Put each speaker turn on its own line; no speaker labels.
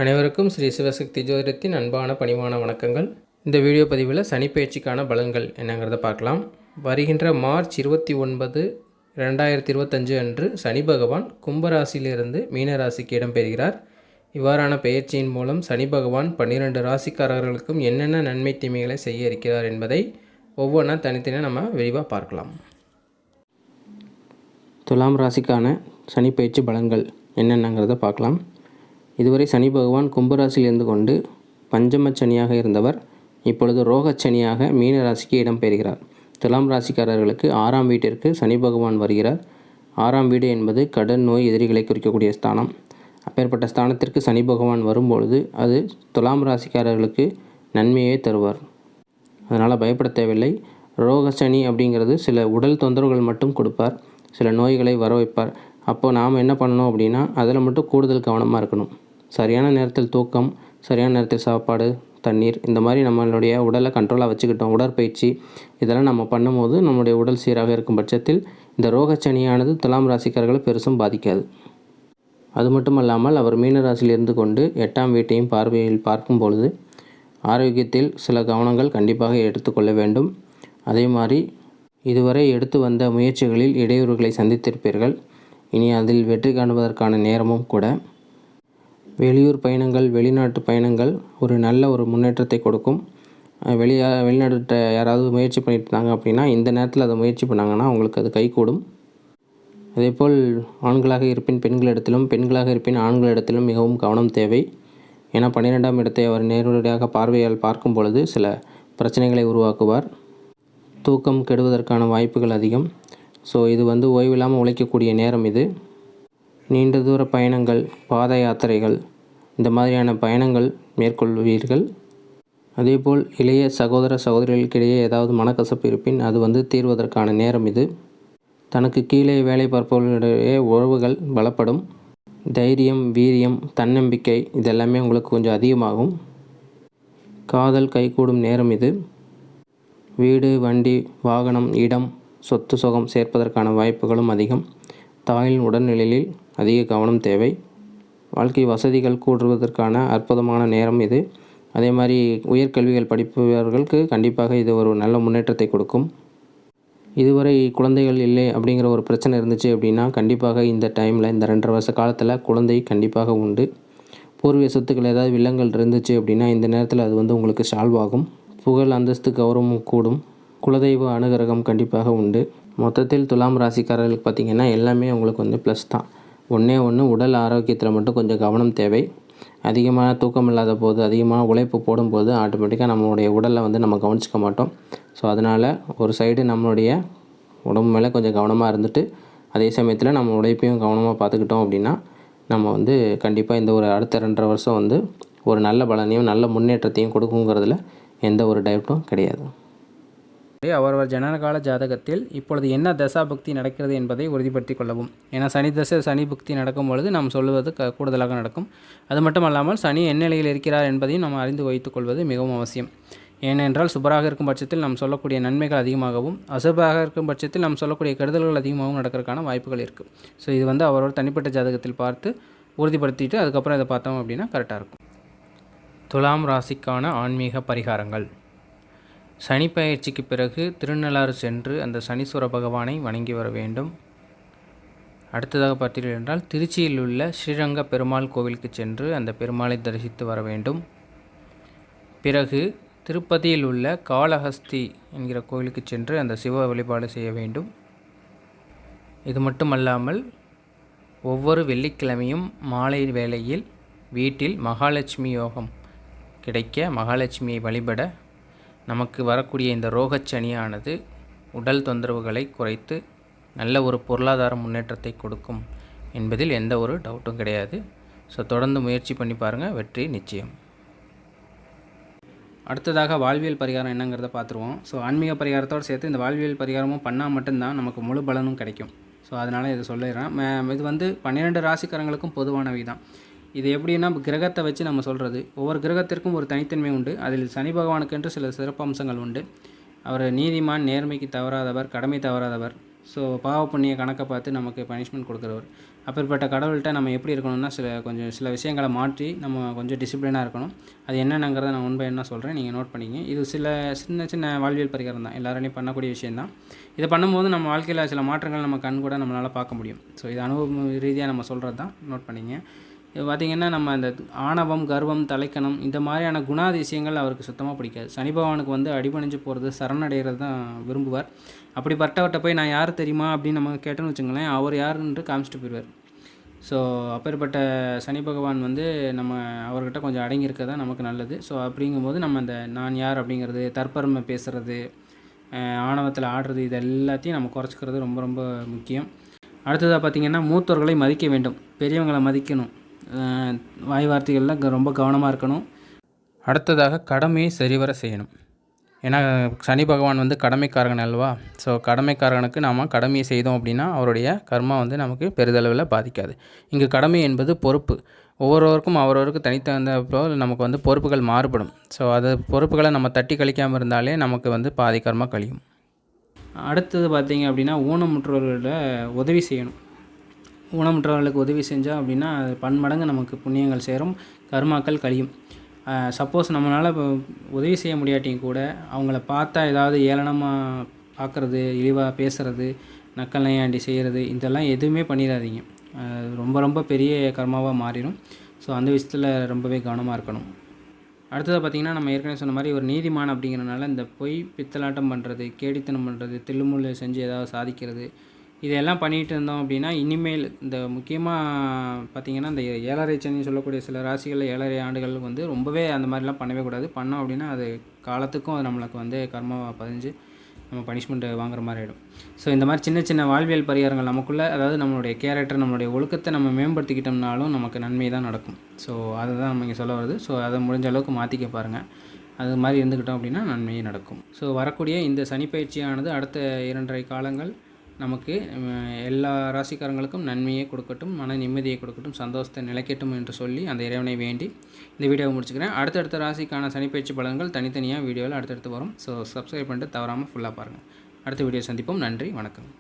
அனைவருக்கும் ஸ்ரீ சிவசக்தி ஜோதிடத்தின் அன்பான பணிவான வணக்கங்கள். இந்த வீடியோ பதிவில் சனிப்பெயர்ச்சிக்கான பலன்கள் என்னங்கிறத பார்க்கலாம். வருகின்ற மார்ச் 29, 2025 அன்று சனி பகவான் கும்பராசியிலிருந்து மீனராசிக்கு இடம்பெறுகிறார். இவ்வாறான பெயர்ச்சியின் மூலம் சனி பகவான் 12 ராசிக்காரர்களுக்கும் என்னென்ன நன்மை தீமைகளை செய்ய இருக்கிறார் என்பதை ஒவ்வொன்றா தனித்தனியாக நம்ம விரிவாக பார்க்கலாம். துலாம் ராசிக்கான சனிப்பெயர்ச்சி பலன்கள் என்னென்னங்கிறத பார்க்கலாம். இதுவரை சனி பகவான் கும்பராசியில் இருந்து கொண்டு பஞ்சமச்சனியாக இருந்தவர் இப்பொழுது ரோகச்சனியாக மீன ராசிக்கு இடம்பெறுகிறார். துலாம் ராசிக்காரர்களுக்கு 6ஆம் வீட்டிற்கு சனி பகவான் வருகிறார். 6ஆம் வீடு என்பது கடன், நோய், எதிரிகளை குறிக்கக்கூடிய ஸ்தானம். அப்பேற்பட்ட ஸ்தானத்திற்கு சனி பகவான் வரும்பொழுது அது துலாம் ராசிக்காரர்களுக்கு நன்மையே தருவார். அதனால் பயப்பட தேவையில்லை. ரோகச்சனி அப்படிங்கிறது சில உடல் தொந்தரவுகள் மட்டும் கொடுப்பார், சில நோய்களை வர வைப்பார். அப்போது நாம் என்ன பண்ணணும் அப்படின்னா அதில் மட்டும் கூடுதல் கவனமாக இருக்கணும். சரியான நேரத்தில் தூக்கம், சரியான நேரத்தில் சாப்பாடு, தண்ணீர், இந்த மாதிரி நம்மளுடைய உடலை கண்ட்ரோலாக வச்சுக்கிட்டோம். உடற்பயிற்சி இதெல்லாம் நம்ம பண்ணும்போது நம்முடைய உடல் சீராக இருக்கும் பட்சத்தில் இந்த ரோகச்சனியானது துலாம் ராசிக்காரர்களை பெருசும் பாதிக்காது. அது மட்டும் அல்லாமல் அவர் மீனராசியில் இருந்து கொண்டு 8ஆம் வீட்டையும் பார்வையில் பார்க்கும் பொழுது ஆரோக்கியத்தில் சில கவனங்கள் கண்டிப்பாக எடுத்துக்கொள்ள வேண்டும். அதே மாதிரி இதுவரை எடுத்து வந்த முயற்சிகளில் இடையூறுகளை சந்தித்திருப்பீர்கள். இனி அதில் வெற்றி காணுவதற்கான நேரமும் கூட. வெளியூர் பயணங்கள், வெளிநாட்டு பயணங்கள் ஒரு நல்ல ஒரு முன்னேற்றத்தை கொடுக்கும். வெளிநாட்டு யாராவது முயற்சி பண்ணிட்டு இருந்தாங்க அப்படின்னா இந்த நேரத்தில் அதை முயற்சி பண்ணாங்கன்னா அவங்களுக்கு அது கைகூடும். அதேபோல் ஆண்களாக இருப்பின் பெண்களிடத்திலும், பெண்களாக இருப்பின் ஆண்களிடத்திலும் மிகவும் கவனம் தேவை. ஏன்னா 12ஆம் இடத்தை அவர் நேரடியாக பார்வையால் பார்க்கும் பொழுது சில பிரச்சனைகளை உருவாக்குவார். தூக்கம் கெடுவதற்கான வாய்ப்புகள் அதிகம். ஸோ இது ஓய்வில்லாமல் உழைக்கக்கூடிய நேரம் இது. நீண்ட தூர பயணங்கள், பாத யாத்திரைகள், இந்த மாதிரியான பயணங்கள் மேற்கொள்வீர்கள். அதேபோல் இளைய சகோதர சகோதரிகளுக்கிடையே ஏதாவது மனக்கசப்பு இருப்பின் அது தீர்வதற்கான நேரம் இது. தனக்கு கீழே வேலை பார்ப்பவர்களிடையே உறவுகள் பலப்படும். தைரியம், வீரியம், தன்னம்பிக்கை இதெல்லாமே உங்களுக்கு கொஞ்சம் அதிகமாகும். காதல் கைகூடும் நேரம் இது. வீடு, வண்டி, வாகனம், இடம், சொத்து சுகம் சேர்ப்பதற்கான வாய்ப்புகளும் அதிகம். தாயின் உடல்நிலையில் அதிக கவனம் தேவை. வாழ்க்கை வசதிகள் கூடுவதற்கான அற்புதமான நேரம் இது. அதே மாதிரி உயர்கல்விகள் படிப்பவர்களுக்கு கண்டிப்பாக இது ஒரு நல்ல முன்னேற்றத்தை கொடுக்கும். இதுவரை குழந்தைகள் இல்லை அப்படிங்கிற ஒரு பிரச்சனை இருந்துச்சு அப்படின்னா கண்டிப்பாக இந்த டைமில், இந்த 2.5 வருஷ காலத்தில் குழந்தை கண்டிப்பாக உண்டு. பூர்வீக சொத்துக்கள் ஏதாவது வில்லங்கள் இருந்துச்சு அப்படின்னா இந்த நேரத்தில் அது உங்களுக்கு சால்வ் ஆகும். புகழ், அந்தஸ்து, கௌரவம் கூடும். குலதெய்வ அனுகிரகம் கண்டிப்பாக உண்டு. மொத்தத்தில் துலாம் ராசிக்காரர்களுக்கு பார்த்திங்கன்னா எல்லாமே உங்களுக்கு ப்ளஸ் தான். ஒன்று உடல் ஆரோக்கியத்தில் மட்டும் கொஞ்சம் கவனம் தேவை. அதிகமான தூக்கம் இல்லாத போது, அதிகமான உழைப்பு போடும்போது ஆட்டோமேட்டிக்காக நம்மளுடைய உடலை நம்ம கவனிச்சிக்க மாட்டோம். ஸோ அதனால் ஒரு சைடு நம்மளுடைய உடம்பு மேலே கொஞ்சம் கவனமாக இருந்துட்டு அதே சமயத்தில் நம்ம உழைப்பையும் கவனமாக பார்த்துக்கிட்டோம் அப்படின்னா நம்ம கண்டிப்பாக இந்த ஒரு அடுத்த 2.5 வருஷம் ஒரு நல்ல பலனையும் நல்ல முன்னேற்றத்தையும் கொடுக்குங்கிறதுல எந்த ஒரு டவுட்டும் கிடையாது.
அவரவர் ஜனனகால ஜாதகத்தில் இப்பொழுது என்ன தசாபக்தி நடக்கிறது என்பதை உறுதிப்படுத்திக் கொள்ளவும். ஏன்னா சனி தசை, சனி புக்தி நடக்கும் பொழுது நாம் சொல்லுவது கூடுதலாக நடக்கும். அது மட்டும் அல்லாமல் சனி எந்நிலையில் இருக்கிறார் என்பதையும் நாம் அறிந்து வைத்துக் கொள்வது மிகவும் அவசியம். ஏனென்றால் சுபராக இருக்கும் பட்சத்தில் நாம் சொல்லக்கூடிய நன்மைகள் அதிகமாகவும், அசுபராக இருக்கும் பட்சத்தில் நாம் சொல்லக்கூடிய கெடுதல்கள் அதிகமாகவும் நடக்கிறதுக்கான வாய்ப்புகள் இருக்குது. ஸோ இது அவரவர் தனிப்பட்ட ஜாதகத்தில் பார்த்து உறுதிப்படுத்திட்டு அதுக்கப்புறம் இதை பார்த்தோம் அப்படின்னா கரெக்டாக இருக்கும். துலாம் ராசிக்கான ஆன்மீக பரிகாரங்கள். சனி பயிற்சிக்கு பிறகு திருநள்ளாறு சென்று அந்த சனீஸ்வர பகவானை வணங்கி வர வேண்டும். அடுத்ததாக பார்த்தீர்கள் என்றால் திருச்சியில் உள்ள ஸ்ரீரங்க பெருமாள் கோவிலுக்கு சென்று அந்த பெருமாளை தரிசித்து வர வேண்டும். பிறகு திருப்பதியில் உள்ள காளஹஸ்தி என்கிற கோவிலுக்கு சென்று அந்த சிவ வழிபாடு செய்ய வேண்டும். இது மட்டுமல்லாமல் ஒவ்வொரு வெள்ளிக்கிழமையும் மாலை வேளையில் வீட்டில் மகாலட்சுமி யோகம் கிடைக்க மகாலட்சுமியை வழிபட நமக்கு வரக்கூடிய இந்த ரோகச்சனியானது உடல் தொந்தரவுகளை குறைத்து நல்ல ஒரு பொருளாதார முன்னேற்றத்தை கொடுக்கும் என்பதில் எந்த ஒரு டவுட்டும் கிடையாது. ஸோ தொடர்ந்து முயற்சி பண்ணி பாருங்கள், வெற்றி நிச்சயம்.
அடுத்ததாக வாழ்வியல் பரிகாரம் என்னங்கிறத பார்த்துருவோம். ஸோ ஆன்மீக பரிகாரத்தோடு சேர்த்து இந்த வாழ்வியல் பரிகாரமும் பண்ணால் மட்டும்தான் நமக்கு முழு பலனும் கிடைக்கும். ஸோ அதனால் இதை சொல்லிடுறேன். இது 12 ராசிக்காரங்களுக்கும் பொதுவானவை தான். இது எப்படின்னா கிரகத்தை வச்சு நம்ம சொல்கிறது. ஒவ்வொரு கிரகத்திற்கும் ஒரு தனித்தன்மை உண்டு. அதில் சனி பகவானுக்கென்று சில சிறப்பம்சங்கள் உண்டு. அவர் நீதிமான், நேர்மைக்கு தவறாதவர், கடமை தவறாதவர்,
ஸோ பாவ புண்ணிய கணக்கை பார்த்து நமக்கு பனிஷ்மெண்ட் கொடுக்குறவர். அப்பேற்பட்ட கடவுள்கிட்ட நம்ம எப்படி இருக்கணும்னா சில விஷயங்களை மாற்றி நம்ம கொஞ்சம் டிசிப்ளினாக இருக்கணும். அது என்னென்னங்கிறத நான் ஒன் பை ஒன்னாக சொல்கிறேன், நீங்கள் நோட் பண்ணிங்க. இது சின்ன சின்ன வாழ்வியல் பரிகாரம் தான், எல்லாராலையும் பண்ணக்கூடிய விஷயந்தான். இதை பண்ணும்போது நம்ம வாழ்க்கையில் சில மாற்றங்கள் நம்ம கண் கூட நம்மளால் பார்க்க முடியும். ஸோ இது அனுபவ ரீதியாக நம்ம சொல்கிறது தான், நோட் பண்ணிங்க. இது பார்த்திங்கன்னா நம்ம அந்த ஆணவம், கர்வம், தலைக்கணம் இந்த மாதிரியான குணாதிசயங்கள் அவருக்கு சுத்தமாக பிடிக்காது. சனி பகவானுக்கு வந்து அடிபணிஞ்சு போகிறது, சரணடைகிறது தான் விரும்புவார். அப்படிப்பட்டவர்கிட்ட போய் நான் யார் தெரியுமா அப்படின்னு நம்ம கேட்டோன்னு வச்சுங்களேன், அவர் யாருன்ட்டு காமிச்சிட்டு போயிடுவார். ஸோ அப்பேற்பட்ட சனி பகவான் வந்து நம்ம அவர்கிட்ட கொஞ்சம் அடங்கியிருக்க தான் நமக்கு நல்லது. ஸோ அப்படிங்கும்போது நம்ம அந்த நான் யார் அப்படிங்கிறது, தற்பெருமை பேசுகிறது, ஆணவத்தில் ஆடுறது, இது எல்லாத்தையும் நம்ம குறைச்சிக்கிறது ரொம்ப ரொம்ப முக்கியம். அடுத்ததாக பார்த்திங்கன்னா மூத்தோர்களை மதிக்க வேண்டும், பெரியவங்களை மதிக்கணும், வாய் வார்த்தைகளில் ரொம்ப கவனமாக இருக்கணும். அடுத்ததாக கடமையை சரிவர செய்யணும். ஏன்னா சனி பகவான் வந்து கடமைக்காரகன் அல்லவா. ஸோ கடமைக்காரகனுக்கு நாம் கடமையை செய்தோம் அப்படின்னா அவருடைய கர்மா வந்து நமக்கு பெரிதளவில் பாதிக்காது. இங்கு கடமை என்பது பொறுப்பு. ஒவ்வொருவருக்கும் அவரவருக்கு தனித்தகுந்தப்போ நமக்கு வந்து பொறுப்புகள் மாறுபடும். ஸோ அது பொறுப்புகளை நம்ம தட்டி கழிக்காமல் இருந்தாலே நமக்கு வந்து பாதி கர்மா கழியும். அடுத்தது பார்த்திங்க அப்படின்னா ஊனமுற்றவர்களிட உதவி செய்யணும். ஊனமுற்றவர்களுக்கு உதவி செஞ்சோம் அப்படின்னா அது பன்மடங்கு நமக்கு புண்ணியங்கள் சேரும், கர்மாக்கள் கழியும். சப்போஸ் நம்மளால் இப்போ உதவி செய்ய முடியாட்டியும் கூட அவங்கள பார்த்தா ஏதாவது ஏளனமாக பார்க்குறது, இழிவாக பேசுகிறது, நக்கல் நையாண்டி செய்கிறது, இதெல்லாம் எதுவுமே பண்ணிடாதீங்க. ரொம்ப ரொம்ப பெரிய கர்மாவாக மாறிடும். ஸோ அந்த விஷயத்தில் ரொம்பவே கவனமாக இருக்கணும். அடுத்ததாக பார்த்திங்கன்னா நம்ம ஏற்கனவே சொன்ன மாதிரி ஒரு நீதிமான் அப்படிங்கிறனால இந்த பொய் பித்தலாட்டம் பண்ணுறது, கேடித்தனம் பண்ணுறது, தில்லுமுள்ளு செஞ்சு ஏதாவது சாதிக்கிறது, இதெல்லாம் பண்ணிகிட்டு இருந்தோம் அப்படின்னா இனிமேல் இந்த முக்கியமாக பார்த்திங்கன்னா இந்த 7.5 சனி சொல்லக்கூடிய சில ராசிகளில் 7.5 ஆண்டுகள் வந்து ரொம்பவே அந்த மாதிரிலாம் பண்ணவே கூடாது. பண்ணோம் அப்படின்னா அது காலத்துக்கும் அது நம்மளுக்கு வந்து கர்மாவை பதிஞ்சு நம்ம பனிஷ்மெண்ட் வாங்குற மாதிரி ஆகிடும். ஸோ இந்த மாதிரி சின்ன சின்ன வாழ்வியல் பரிகாரங்கள் நமக்குள்ளே, அதாவது நம்மளுடைய கேரக்டர், நம்மளுடைய ஒழுக்கத்தை நம்ம மேம்படுத்திக்கிட்டோம்னாலும் நமக்கு நன்மை தான் நடக்கும். ஸோ அதை தான் நம்ம இங்கே சொல்ல வருது. ஸோ அதை முடிஞ்ச அளவுக்கு மாற்றிக்க பாருங்கள். அது மாதிரி இருந்துக்கிட்டோம் அப்படின்னா நன்மையே நடக்கும். ஸோ வரக்கூடிய இந்த சனி பயிற்சியானது அடுத்த 2.5 காலங்கள் நமக்கு எல்லா ராசிக்காரங்களுக்கும் நன்மையை கொடுக்கட்டும், மன நிம்மதியை கொடுக்கட்டும், சந்தோஷத்தை நிலைக்கட்டும் என்று சொல்லி அந்த இறைவனை வேண்டி இந்த வீடியோவை முடிச்சுக்கிறேன். அடுத்தடுத்த ராசிக்கான சனிப்பயிற்சி பலன்கள் தனித்தனியாக வீடியோவில் அடுத்தடுத்து வரும். ஸோ சப்ஸ்கிரைப் பண்ணிட்டு தவறாமல் ஃபுல்லாக பாருங்கள். அடுத்த வீடியோ சந்திப்போம். நன்றி, வணக்கம்.